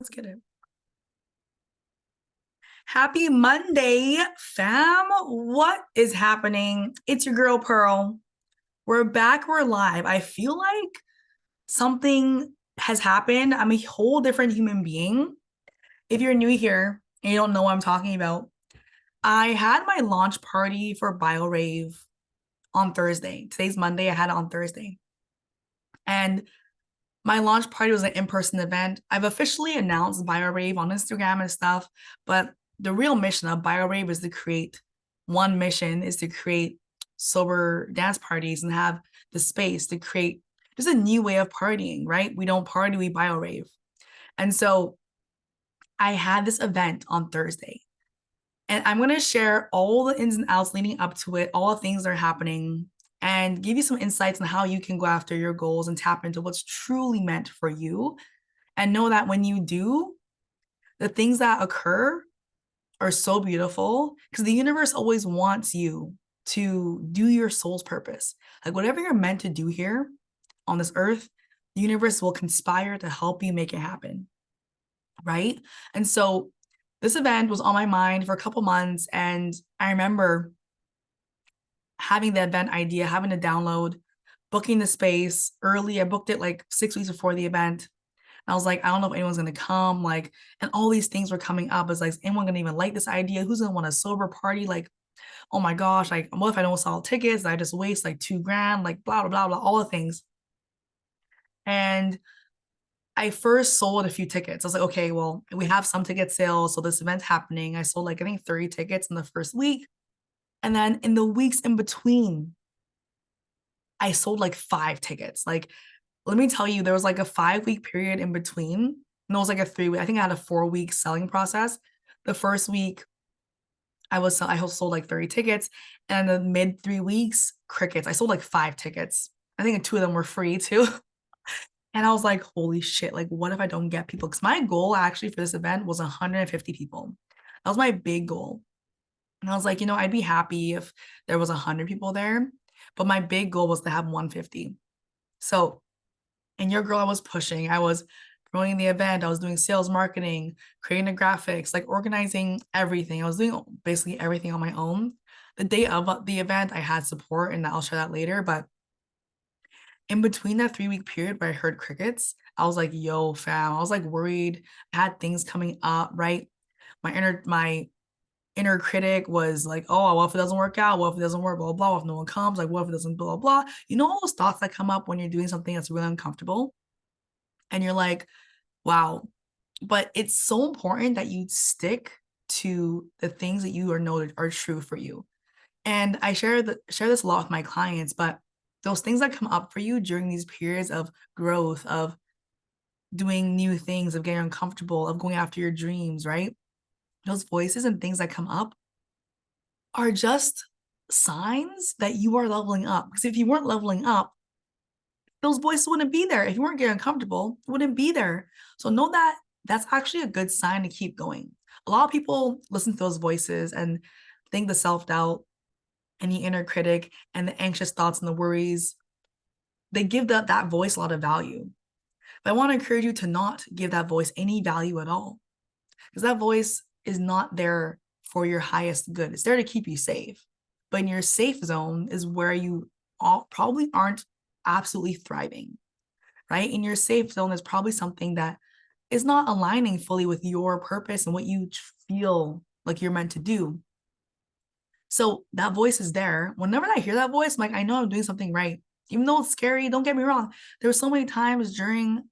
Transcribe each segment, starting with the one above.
Let's get it. Happy Monday, fam. What is happening? It's your girl, Pearl. We're back. We're live. I feel like something has happened. I'm a whole different human being. If you're new here and you don't know what I'm talking about, I had my launch party for BioRave on Thursday. Today's Monday. I had it on Thursday. And my launch party was an in-person event. I've officially announced BioRave on Instagram and stuff, but the real mission of BioRave is to create one mission is to create sober dance parties and have the space to create just a new way of partying, right? We don't party, we BioRave. And so I had this event on Thursday, and I'm going to share all the ins and outs leading up to it, all the things that are happening, and give you some insights on how you can go after your goals and tap into what's truly meant for you. And know that when you do, the things that occur are so beautiful because the universe always wants you to do your soul's purpose. Like whatever you're meant to do here on this earth, the universe will conspire to help you make it happen. Right. And so this event was on my mind for a couple months. And I remember having the event idea, having to download, booking the space early. I booked it like 6 weeks before the event. I was like, I don't know if anyone's gonna come, like, and all these things were coming up. It's like, is anyone gonna even like this idea? Who's gonna want a sober party? Like, oh my gosh, like, what if I don't sell tickets? I just waste like $2,000, like blah, blah, blah, blah, all the things. And I first sold a few tickets. I was like, okay, well, we have some ticket sales. So this event's happening. I sold like, I think 30 tickets in the first week. And then in the weeks in between, I sold like 5 tickets. Like, let me tell you, there was like a 5 week period in between. No, it was like a 3 week. I think I had a 4 week selling process. The first week, I sold like 30 tickets, and the mid 3 weeks, crickets. I sold like 5 tickets. I think 2 of them were free too. And I was like, holy shit, like what if I don't get people? Because my goal actually for this event was 150 people. That was my big goal. And I was like, I'd be happy if there was 100 people there, but my big goal was to have 150. So, and your girl, I was pushing. I was promoting the event. I was doing sales marketing, creating the graphics, like organizing everything. I was doing basically everything on my own. The day of the event, I had support, and I'll share that later. But in between that 3 week period where I heard crickets, I was like, yo, fam, I was like worried. I had things coming up, right? My inner critic was like, oh, what if it doesn't work out? What if it doesn't work? Blah, blah, blah. What if no one comes? Like, what if it doesn't, blah, blah, blah. All those thoughts that come up when you're doing something that's really uncomfortable. And you're like, wow. But it's so important that you stick to the things that you know are true for you. And I share this a lot with my clients, but those things that come up for you during these periods of growth, of doing new things, of getting uncomfortable, of going after your dreams, right? Those voices and things that come up are just signs that you are leveling up. Because if you weren't leveling up, those voices wouldn't be there. If you weren't getting uncomfortable, it wouldn't be there. So know that that's actually a good sign to keep going. A lot of people listen to those voices and think the self-doubt and the inner critic and the anxious thoughts and the worries, they give that voice a lot of value. But I want to encourage you to not give that voice any value at all, because that voice is not there for your highest good. It's there to keep you safe. But in your safe zone is where you probably aren't absolutely thriving, right? In your safe zone is probably something that is not aligning fully with your purpose and what you feel like you're meant to do. So that voice is there. Whenever I hear that voice, I'm like, I know I'm doing something right. Even though it's scary, don't get me wrong. There were so many times during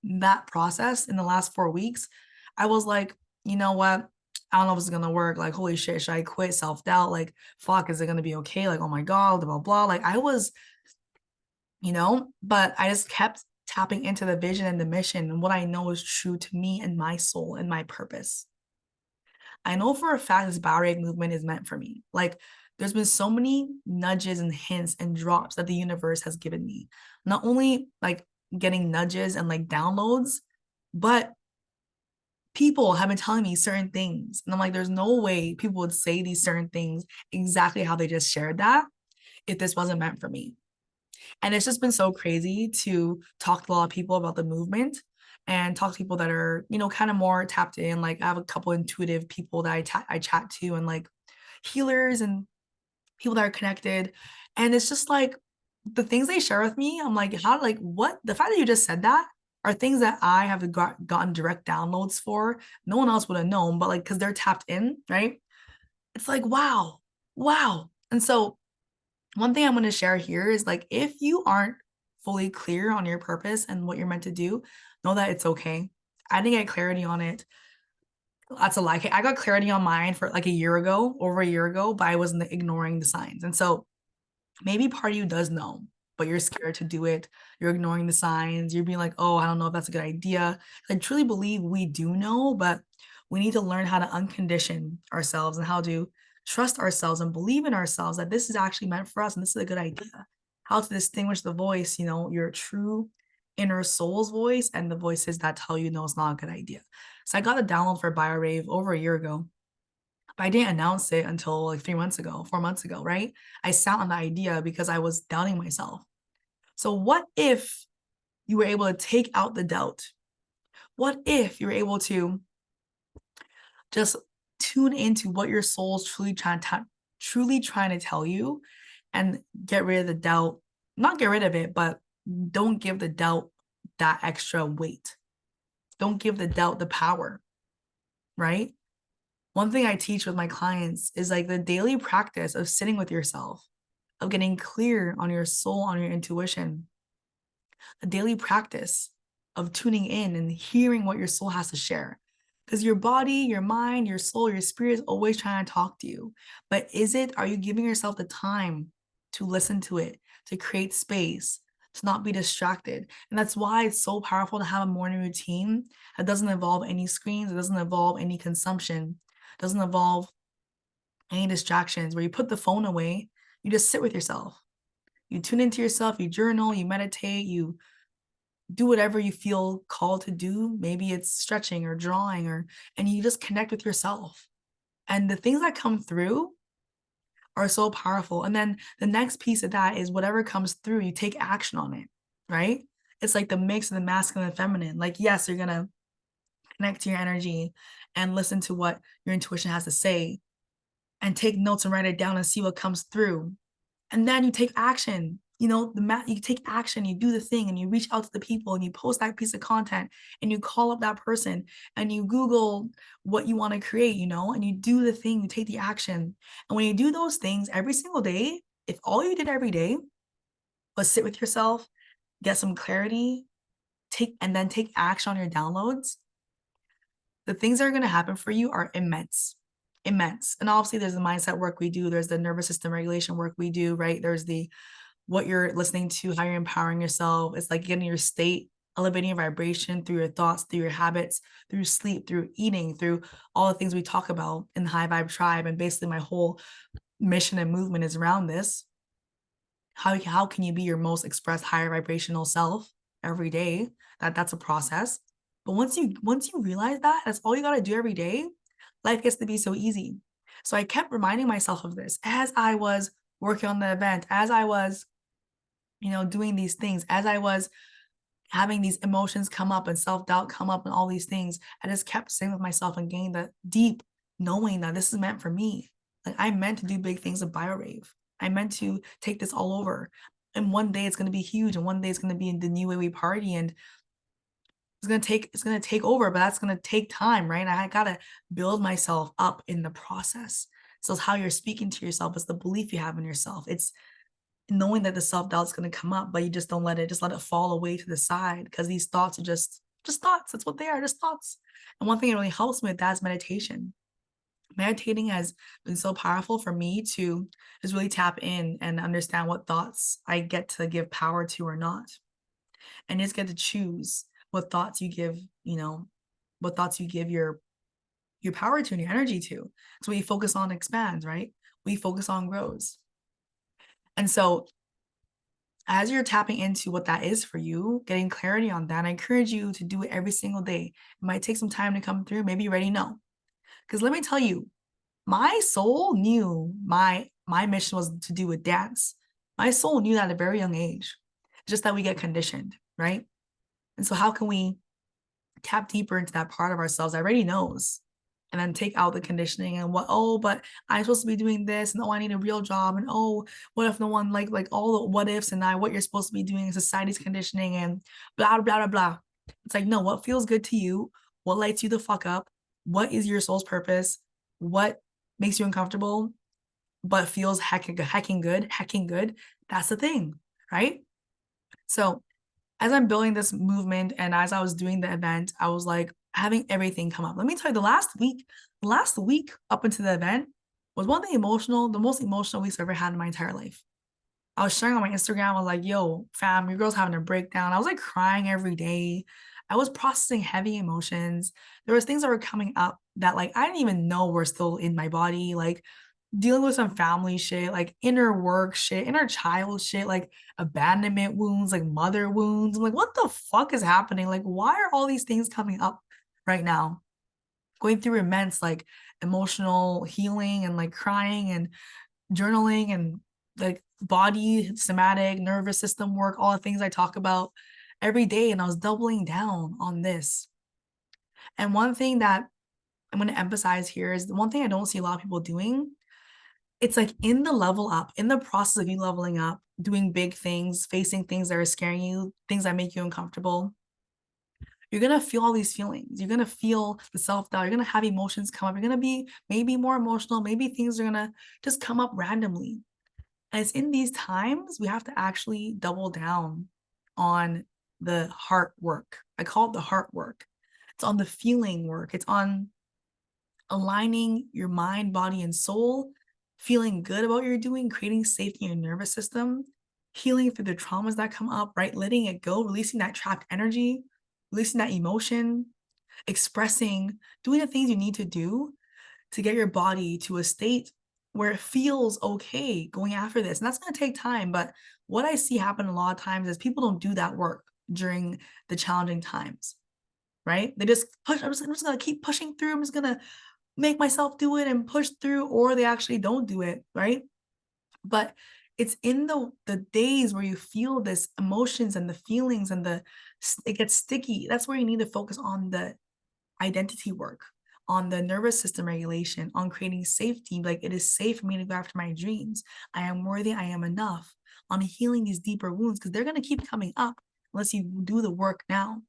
that process in the last 4 weeks, I was like, you know what? I don't know if it's gonna work. Like, holy shit, should I quit? Self-doubt. Like, fuck, is it gonna be okay? Like, oh my God, blah, blah, blah. Like I was, but I just kept tapping into the vision and the mission and what I know is true to me and my soul and my purpose. I know for a fact this BioRave movement is meant for me. Like, there's been so many nudges and hints and drops that the universe has given me. Not only like getting nudges and like downloads, but people have been telling me certain things. And I'm like, there's no way people would say these certain things exactly how they just shared that if this wasn't meant for me. And it's just been so crazy to talk to a lot of people about the movement and talk to people that are, kind of more tapped in. Like I have a couple intuitive people that I chat to, and like healers and people that are connected. And it's just like the things they share with me, I'm like, how, like, what? The fact that you just said that are things that I have gotten direct downloads for. No one else would have known, but like, because they're tapped in, right? It's like, wow, wow. And so, one thing I'm going to share here is like, if you aren't fully clear on your purpose and what you're meant to do, know that it's okay. I didn't get clarity on it. That's a lie. I got clarity on mine for like over a year ago, but I wasn't ignoring the signs. And so maybe part of you does know, but you're scared to do it. You're ignoring the signs. You're being like, oh, I don't know if that's a good idea. I truly believe we do know, but we need to learn how to uncondition ourselves and how to trust ourselves and believe in ourselves that this is actually meant for us and this is a good idea. How to distinguish the voice, your true inner soul's voice and the voices that tell you no, it's not a good idea. So I got a download for BioRave over a year ago, but I didn't announce it until like 3 months ago, 4 months ago, right? I sat on the idea because I was doubting myself. So what if you were able to take out the doubt? What if you were able to just tune into what your soul's truly trying to tell you and get rid of the doubt? Not get rid of it, but don't give the doubt that extra weight. Don't give the doubt the power, right? One thing I teach with my clients is like the daily practice of sitting with yourself, of getting clear on your soul, on your intuition, the daily practice of tuning in and hearing what your soul has to share. Because your body, your mind, your soul, your spirit is always trying to talk to you. But are you giving yourself the time to listen to it, to create space, to not be distracted? And that's why it's so powerful to have a morning routine that doesn't involve any screens, it doesn't involve any consumption, doesn't involve any distractions, where you put the phone away, you just sit with yourself. You tune into yourself, you journal, you meditate, you do whatever you feel called to do. Maybe it's stretching or drawing, and you just connect with yourself. And the things that come through are so powerful. And then the next piece of that is whatever comes through, you take action on it, right? It's like the mix of the masculine and feminine. Like, yes, you're going to connect to your energy and listen to what your intuition has to say and take notes and write it down and see what comes through. And then you take action. You take action, you do the thing, and you reach out to the people and you post that piece of content and you call up that person and you Google what you want to create, and you do the thing, you take the action. And when you do those things every single day, if all you did every day was sit with yourself, get some clarity, and then take action on your downloads, the things that are going to happen for you are immense. And obviously there's the mindset work we do, there's the nervous system regulation work we do, right? There's the what you're listening to, how you're empowering yourself. It's like getting your state, elevating your vibration through your thoughts, through your habits, through sleep, through eating, through all the things we talk about in the High Vibe Tribe. And basically my whole mission and movement is around this. How can you be your most expressed higher vibrational self every day? That's a process. But once you realize that, that's all you got to do every day, life gets to be so easy. So I kept reminding myself of this as I was working on the event, as I was, doing these things, as I was having these emotions come up and self-doubt come up and all these things. I just kept saying with myself and getting the deep knowing that this is meant for me. Like I'm meant to do big things with BioRave. I meant to take this all over. And one day it's going to be huge. And one day it's going to be in the new way we party. And it's going to take over, but that's going to take time, right? And I got to build myself up in the process. So it's how you're speaking to yourself. It's the belief you have in yourself. It's knowing that the self-doubt is going to come up, but you just don't let it fall away to the side, because these thoughts are just thoughts. That's what they are, just thoughts. And one thing that really helps me with that is meditation. Meditating has been so powerful for me to just really tap in and understand what thoughts I get to give power to or not, and just get to choose what thoughts you give, what thoughts you give your power to and your energy to. So what you focus on expands, right? What you focus on grows. And so as you're tapping into what that is for you, getting clarity on that, I encourage you to do it every single day. It might take some time to come through. Maybe you already know. Because let me tell you, my soul knew my mission was to do with dance. My soul knew that at a very young age. It's just that we get conditioned, right? And so how can we tap deeper into that part of ourselves that already knows, and then take out the conditioning and what, oh, but I'm supposed to be doing this, and oh, I need a real job, and oh, what if no one, like all the what ifs, and what you're supposed to be doing, society's conditioning, and blah blah blah blah. It's like, no, what feels good to you, what lights you the fuck up, what is your soul's purpose, what makes you uncomfortable but feels hecking good. That's the thing, right? So as I'm building this movement and as I was doing the event, I was like having everything come up. Let me tell you, the last week up into the event was the most emotional weeks I've ever had in my entire life. I was sharing on my Instagram, I was like, yo, fam, your girl's having a breakdown. I was like crying every day. I was processing heavy emotions. There was things that were coming up that like I didn't even know were still in my body. Like dealing with some family shit, like inner work shit, inner child shit, like abandonment wounds, like mother wounds. I'm like, what the fuck is happening? Like, why are all these things coming up right now? Going through immense like emotional healing and like crying and journaling and like body, somatic, nervous system work, all the things I talk about every day. And I was doubling down on this. And one thing that I'm going to emphasize here is the one thing I don't see a lot of people doing. It's like in the level up, in the process of you leveling up, doing big things, facing things that are scaring you, things that make you uncomfortable, you're going to feel all these feelings. You're going to feel the self-doubt. You're going to have emotions come up. You're going to be maybe more emotional. Maybe things are going to just come up randomly. And it's in these times we have to actually double down on the heart work. I call it the heart work. It's on the feeling work. It's on aligning your mind, body, and soul, feeling good about what you're doing, creating safety in your nervous system, healing through the traumas that come up, right? Letting it go, releasing that trapped energy, releasing that emotion, expressing, doing the things you need to do to get your body to a state where it feels okay going after this. And that's going to take time. But what I see happen a lot of times is people don't do that work during the challenging times, right? They just push. I'm just going to keep pushing through. I'm just going to make myself do it and push through, or they actually don't do it, right? But it's in the days where you feel this emotions and the feelings and it gets sticky. That's where you need to focus on the identity work, on the nervous system regulation, on creating safety. Like, it is safe for me to go after my dreams. I am worthy. I am enough. On healing these deeper wounds, because they're going to keep coming up unless you do the work now.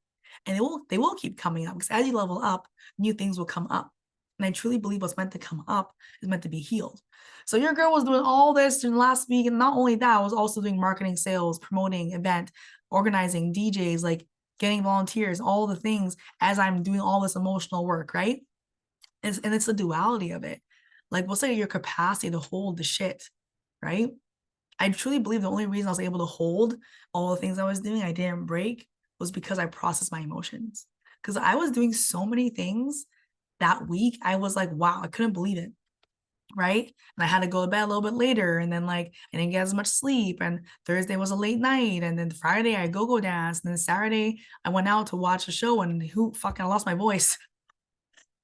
And they will keep coming up, because as you level up, new things will come up. And I truly believe what's meant to come up is meant to be healed. So your girl was doing all this during last week. And not only that, I was also doing marketing, sales, promoting, event, organizing, DJs, like getting volunteers, all the things as I'm doing all this emotional work, right? And it's the duality of it. Like, what's like your capacity to hold the shit, right? I truly believe the only reason I was able to hold all the things I was doing, I didn't break, was because I processed my emotions. Because I was doing so many things that week. I was like, wow, I couldn't believe it. Right. And I had to go to bed a little bit later. And then like I didn't get as much sleep. And Thursday was a late night. And then Friday I go dance. And then Saturday I went out to watch a show, and I lost my voice.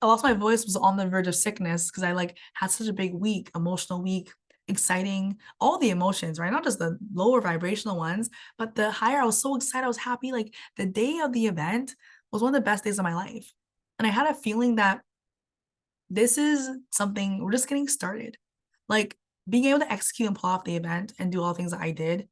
I lost my voice, was on the verge of sickness because I like had such a big week, emotional week, exciting, all the emotions, right? Not just the lower vibrational ones, but the higher. I was so excited. I was happy. Like the day of the event was one of the best days of my life. And I had a feeling that this is something, we're just getting started. Like being able to execute and pull off the event and do all the things that I did,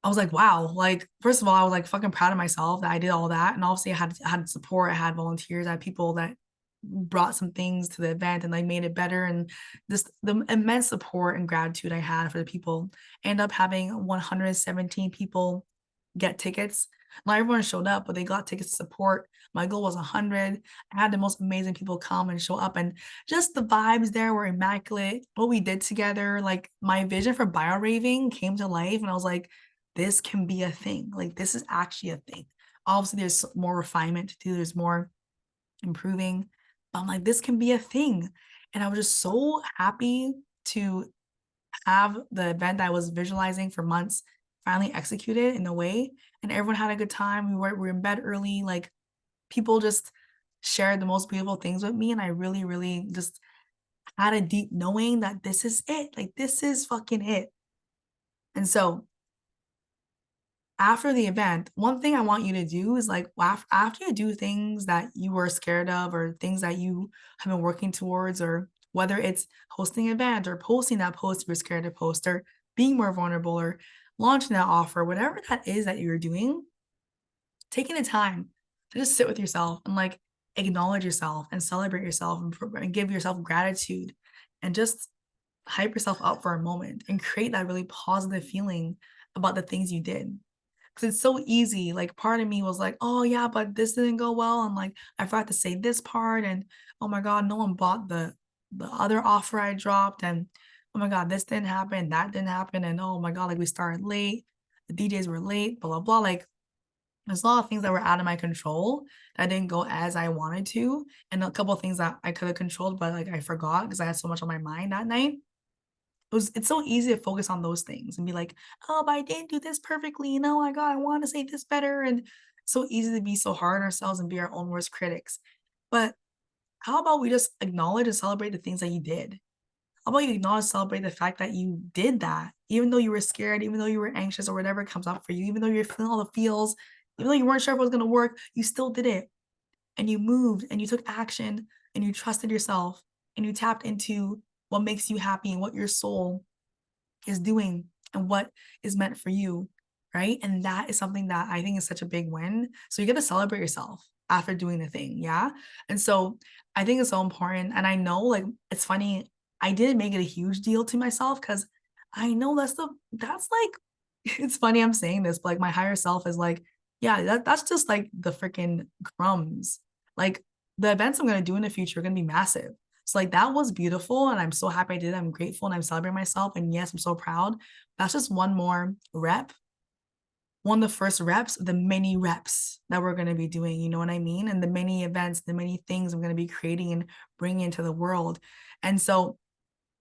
I was like, wow. Like, first of all, I was like fucking proud of myself that I did all that. And obviously I had support, I had volunteers, I had people that brought some things to the event and like made it better. And just the immense support and gratitude I had for the people. I ended up having 117 people get tickets. Not everyone showed up, but they got tickets to support. My goal was 100. I had the most amazing people come and show up, and just the vibes there were immaculate. What we did together, like my vision for bioraving came to life, and I was like, this can be a thing. Like, this is actually a thing. Obviously, there's more refinement to do. There's more improving. But I'm like, this can be a thing. And I was just so happy to have the event that I was visualizing for months finally executed in a way. And everyone had a good time. We were in bed early. Like, people just shared the most beautiful things with me. And I really, really just had a deep knowing that this is it. Like, this is fucking it. And so after the event, one thing I want you to do is like after you do things that you were scared of or things that you have been working towards, or whether it's hosting an event or posting that post you were scared to post, or being more vulnerable, or launching that offer, whatever that is that you're doing, taking the time to just sit with yourself and like acknowledge yourself and celebrate yourself and give yourself gratitude and just hype yourself up for a moment and create that really positive feeling about the things you did. Because it's so easy. Like part of me was like, oh yeah, but this didn't go well. And like I forgot to say this part. And oh my God, no one bought the other offer I dropped. And oh my God, this didn't happen, that didn't happen. And oh my God, like we started late. The DJs were late, blah, blah, blah. Like there's a lot of things that were out of my control that didn't go as I wanted to. And a couple of things that I could have controlled, but like I forgot because I had so much on my mind that night. It's so easy to focus on those things and be like, oh, but I didn't do this perfectly. You know, I got, I want to say this better. And so easy to be so hard on ourselves and be our own worst critics. But how about we just acknowledge and celebrate the things that you did? How about you acknowledge, celebrate the fact that you did that, even though you were scared, even though you were anxious or whatever comes up for you, even though you're feeling all the feels, even though you weren't sure if it was going to work, you still did it. And you moved and you took action and you trusted yourself and you tapped into what makes you happy and what your soul is doing and what is meant for you, right? And that is something that I think is such a big win. So you get to celebrate yourself after doing the thing, yeah? And so I think it's so important. And I know, like, it's funny, I didn't make it a huge deal to myself because I know that's like, it's funny I'm saying this, but like my higher self is like, yeah, that's just like the freaking crumbs. Like the events I'm gonna do in the future are gonna be massive. So like that was beautiful and I'm so happy I did it. I'm grateful and I'm celebrating myself. And yes, I'm so proud. That's just one more rep, one of the first reps, the many reps that we're going to be doing, you know what I mean? And the many events, the many things I'm going to be creating and bringing into the world. And so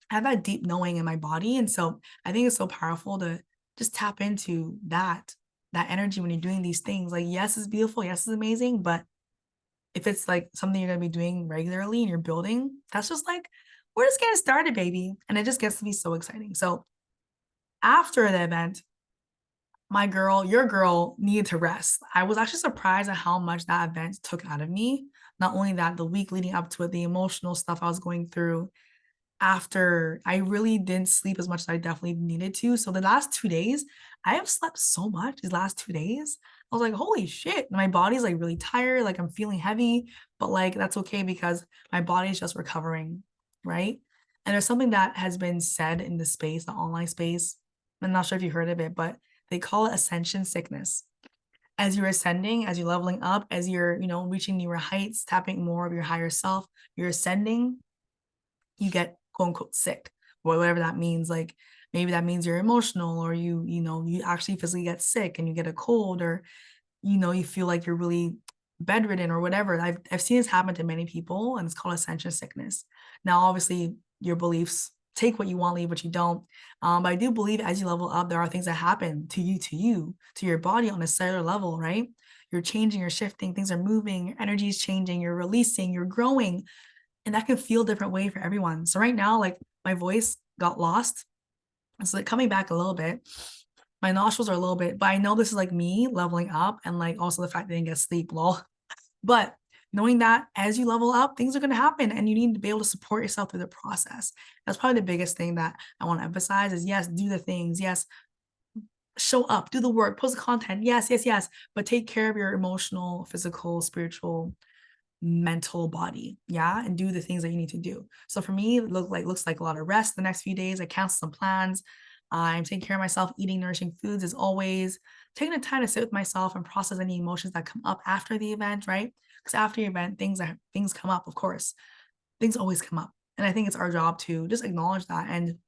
I have that deep knowing in my body. And so I think it's so powerful to just tap into that energy when you're doing these things. Like, yes, it's beautiful. Yes, it's amazing. But if it's like something you're going to be doing regularly and you're building, that's just like, we're just getting started, baby. And it just gets to be so exciting. So after the event, your girl needed to rest. I was actually surprised at how much that event took out of me. Not only that, the week leading up to it, the emotional stuff I was going through after, I really didn't sleep as much as I definitely needed to. So the last 2 days, I have slept so much these last 2 days. I was like, holy shit. My body's like really tired. Like I'm feeling heavy, but like that's okay because my body's just recovering. Right. And there's something that has been said in the space, the online space. I'm not sure if you heard of it, but they call it ascension sickness. As you're ascending, as you're leveling up, as you're, reaching newer heights, tapping more of your higher self, you're ascending, you get quote unquote sick, or whatever that means. Like maybe that means you're emotional, or you actually physically get sick and you get a cold, or you feel like you're really bedridden or whatever. I've seen this happen to many people, and it's called ascension sickness. Now, obviously, your beliefs take what you want, leave what you don't. But I do believe as you level up, there are things that happen to you, to your body on a cellular level, right? You're changing, you're shifting, things are moving, your energy is changing, you're releasing, you're growing, and that can feel a different way for everyone. So right now, like my voice got lost. It's like coming back a little bit. My nostrils are a little bit, but I know this is like me leveling up, and like also the fact that I didn't get sleep, lol. But knowing that as you level up, things are going to happen and you need to be able to support yourself through the process. That's probably the biggest thing that I want to emphasize is yes, do the things. Yes, show up, do the work, post the content. Yes, yes, yes. But take care of your emotional, physical, spiritual, mental body, yeah, and do the things that you need to do. So for me, it looks like a lot of rest the next few days. I cancel some plans. I'm taking care of myself, eating nourishing foods as always, taking the time to sit with myself and process any emotions that come up after the event, right? Because after the event, things come up, of course. Things always come up. And I think it's our job to just acknowledge that and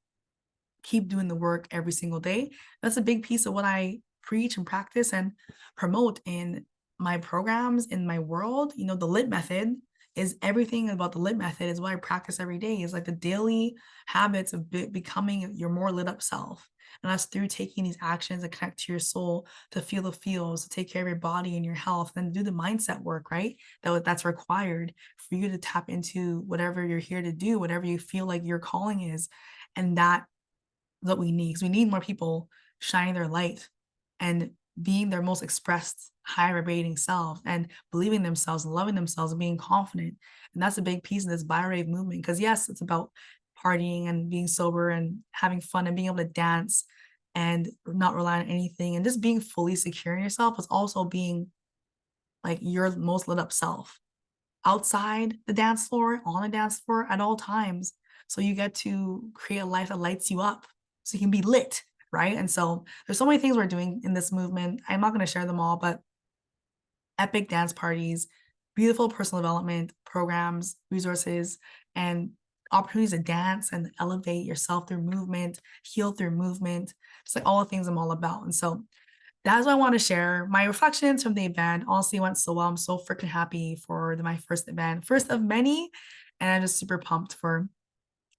keep doing the work every single day. That's a big piece of what I preach and practice and promote in my programs, in my world. The lit method is everything about the lit method is what I practice every day. Is like the daily habits of becoming your more lit up self. And that's through taking these actions that connect to your soul, to feel the feels, to take care of your body and your health, and do the mindset work, right? That's required for you to tap into whatever you're here to do, whatever you feel like your calling is. And that what we need, because we need more people shining their light and being their most expressed, high vibrating self and believing themselves and loving themselves and being confident. And that's a big piece of this BioRave movement. Because yes, it's about partying and being sober and having fun and being able to dance and not rely on anything and just being fully secure in yourself, is also being like your most lit up self outside the dance floor, on the dance floor at all times. So you get to create a life that lights you up so you can be lit, right? And so there's so many things we're doing in this movement. I'm not going to share them all, but epic dance parties, beautiful personal development programs, resources, and opportunities to dance and elevate yourself through movement, heal through movement, just like all the things I'm all about. And so that's what I want to share. My reflections from the event honestly went so well. I'm so freaking happy for my first event, first of many. And I'm just super pumped for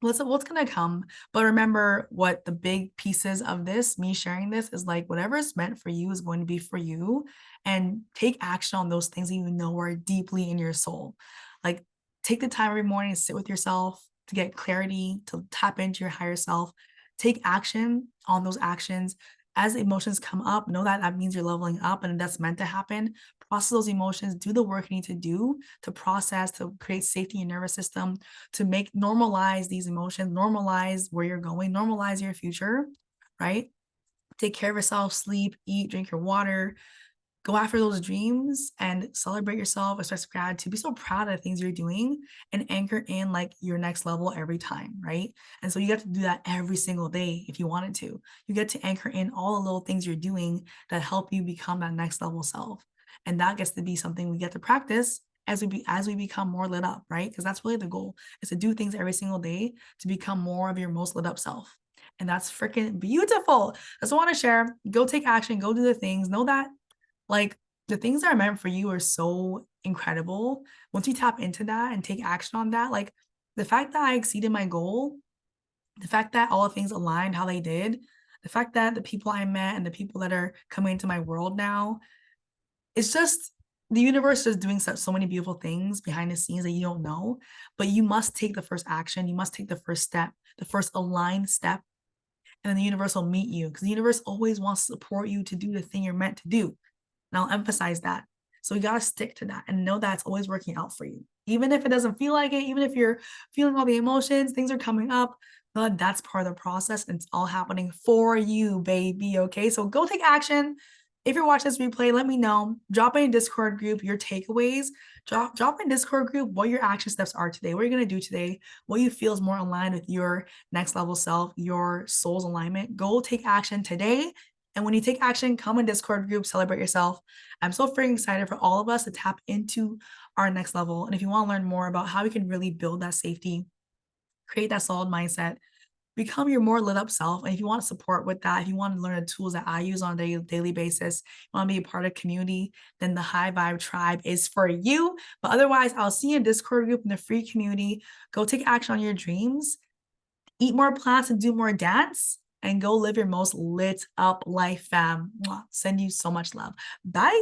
what's gonna come. But remember, what the big pieces of this, me sharing this, is like whatever is meant for you is going to be for you. And take action on those things that you know are deeply in your soul. Like, take the time every morning to sit with yourself, to get clarity, to tap into your higher self. Take action on those actions. As emotions come up, know that that means you're leveling up and that's meant to happen. Process those emotions, do the work you need to do to process, to create safety in your nervous system, to make normalize these emotions, normalize where you're going, normalize your future, right? Take care of yourself, sleep, eat, drink your water, go after those dreams and celebrate yourself, express gratitude, be so proud of the things you're doing and anchor in like your next level every time, right? And so you get to do that every single day if you wanted to. You get to anchor in all the little things you're doing that help you become that next level self. And that gets to be something we get to practice as we become more lit up, right? Because that's really the goal, is to do things every single day to become more of your most lit up self. And that's freaking beautiful. That's what I want to share. Go take action, go do the things. Know that like the things that are meant for you are so incredible. Once you tap into that and take action on that, like the fact that I exceeded my goal, the fact that all the things aligned how they did, the fact that the people I met and the people that are coming into my world now, it's just the universe is doing so many beautiful things behind the scenes that you don't know, but you must take the first action. You must take the first step, the first aligned step, and then the universe will meet you because the universe always wants to support you to do the thing you're meant to do. And I'll emphasize that. So you got to stick to that and know that it's always working out for you. Even if it doesn't feel like it, even if you're feeling all the emotions, things are coming up, know that that's part of the process and it's all happening for you, baby. Okay. So go take action. If you're watching this replay, let me know. Drop in a Discord group your takeaways. Drop in Discord group what your action steps are today, what you're going to do today, what you feel is more aligned with your next level self, your soul's alignment. Go take action today. And when you take action, come in Discord group, celebrate yourself. I'm so freaking excited for all of us to tap into our next level. And if you want to learn more about how we can really build that safety, create that solid mindset, become your more lit up self. And if you want support with that, if you want to learn the tools that I use on a daily basis, you want to be a part of community, then the High Vibe Tribe is for you. But otherwise, I'll see you in Discord group in the free community. Go take action on your dreams, eat more plants and do more dance, and go live your most lit up life, fam. Send you so much love. Bye.